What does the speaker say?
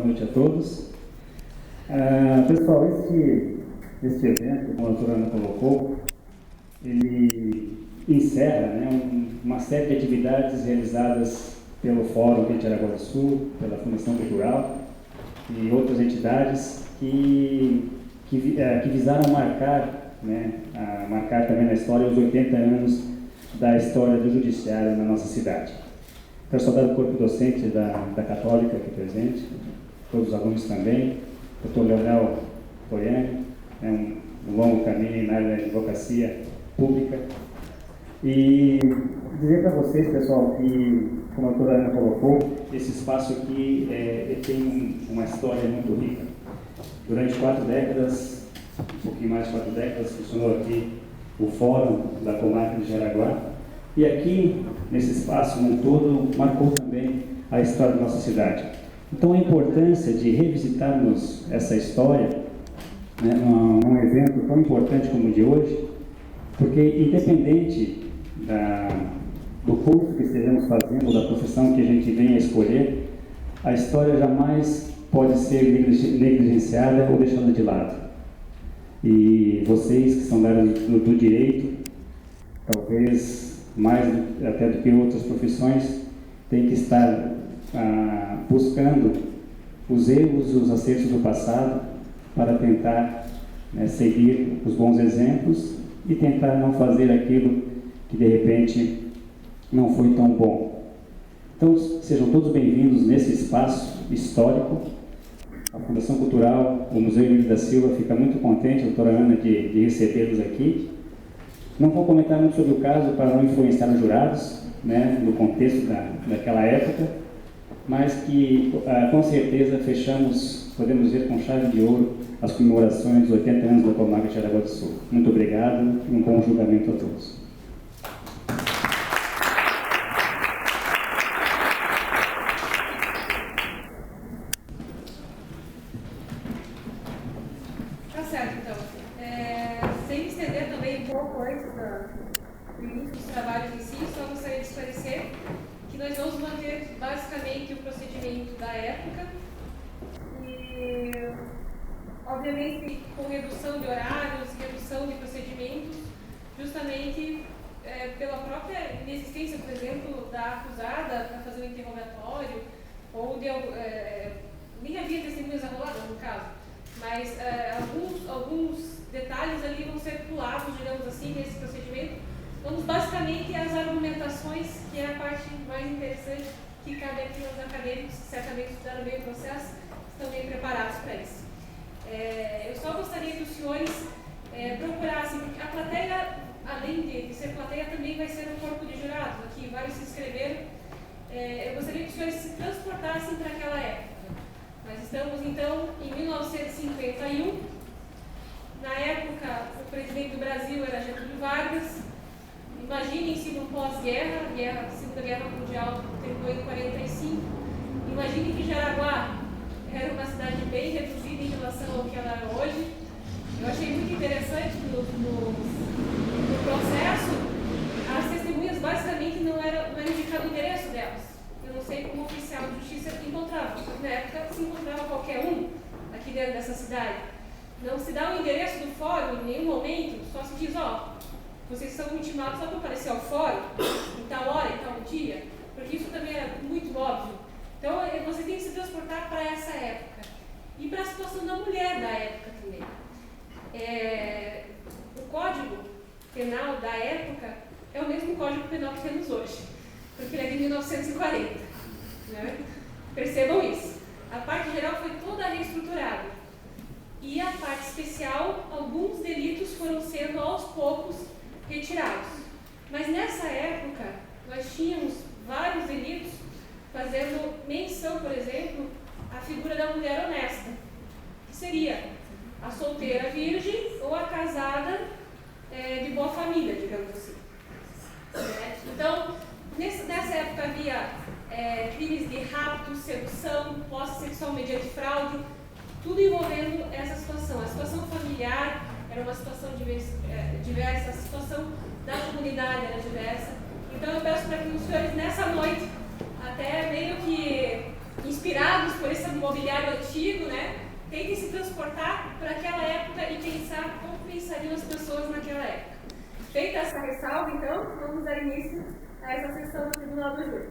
noite a todos. Pessoal, este evento, como a doutora Ana colocou, ele encerra, né, uma série de atividades realizadas pelo Fórum de Jaraguá do Sul, pela Fundação Cultural e outras entidades que visaram marcar, né, marcar também na história os 80 anos da história do judiciário na nossa cidade. Quero saudar o corpo docente da Católica aqui presente, todos os alunos também, o Dr. Leonel Toiani, um longo caminho na área da advocacia pública. E dizer para vocês, pessoal, que, como a doutora Ana colocou, esse espaço aqui tem uma história muito rica. Durante 4 décadas, um pouquinho mais de 4 décadas, funcionou aqui o Fórum da Comarca de Jaraguá. E aqui, nesse espaço como um todo, marcou também a história da nossa cidade. Então, a importância de revisitarmos essa história, né, num evento tão importante como o de hoje, porque independente do curso que estejamos fazendo, ou da profissão que a gente venha a escolher, a história jamais pode ser negligenciada ou deixada de lado. E vocês que são da área do direito, talvez mais até do que outras profissões, têm que estar buscando os erros e os acertos do passado para tentar, né, seguir os bons exemplos e tentar não fazer aquilo que de repente não foi tão bom. Então, sejam todos bem-vindos nesse espaço histórico. A Fundação Cultural, o Museu Emílio da Silva, fica muito contente, a doutora Ana, de recebê-los aqui. Não vou comentar muito sobre o caso para não influenciar os jurados, né, no contexto daquela época, mas que com certeza fechamos, podemos ver com chave de ouro, as comemorações dos 80 anos da Comarca de Jaraguá do Sul. Muito obrigado e um bom julgamento a todos. Tá certo, então. Sem me estender também um pouco antes do início dos trabalhos em si, só gostaria de esclarecer que nós vamos manter basicamente o procedimento da época e, obviamente, com redução de horários, redução de procedimentos, justamente pela própria inexistência, por exemplo, da acusada para fazer um interrogatório, ou nem havia testemunhas arroladas no caso, mas alguns detalhes ali vão ser pulados, digamos assim, nesse procedimento. Vamos basicamente às argumentações, que é a parte mais interessante que cabe aqui aos acadêmicos, que certamente estudaram bem o processo, estão bem preparados para isso. Eu só gostaria que os senhores procurassem, porque a plateia, além de ser plateia, também vai ser um corpo de jurados, aqui vários se inscreveram. Eu gostaria que os senhores se transportassem para aquela época. Nós estamos, então, em 1951. Na época, o presidente do Brasil era Getúlio Vargas. Imaginem-se no pós-guerra, a Segunda Guerra Mundial terminou em 1945. Imaginem que Jaraguá era uma cidade bem reduzida em relação ao que ela é hoje. Eu achei muito interessante no processo, as testemunhas basicamente não era indicado o endereço delas. Eu não sei como o oficial de justiça encontrava, porque na época se encontrava qualquer um aqui dentro dessa cidade. Não se dá o endereço do fórum em nenhum momento, só se diz, vocês são intimados só para aparecer ao fórum, em tal hora, em tal dia, porque isso também é muito óbvio. Então, você tem que se transportar para essa época. E para a situação da mulher da época também. O Código Penal da época é o mesmo Código Penal que temos hoje, porque ele é de 1940. Né? Percebam isso. A parte geral foi toda reestruturada. E a parte especial, alguns delitos foram sendo aos poucos retirados. Mas nessa época, nós tínhamos vários delitos fazendo menção, por exemplo, à figura da mulher honesta, que seria a solteira virgem ou a casada de boa família, digamos assim. Então, nessa época havia crimes de rapto, sedução, posse sexual mediante fraude, tudo envolvendo essa situação. A situação familiar era uma situação diversa, a situação da comunidade era diversa. Então eu peço para que os senhores, nessa noite, até meio que inspirados por esse movimento mobiliário antigo, né? Tentem se transportar para aquela época e pensar como pensariam as pessoas naquela época. Feita essa ressalva, então, vamos dar início a essa sessão do Tribunal do Júri.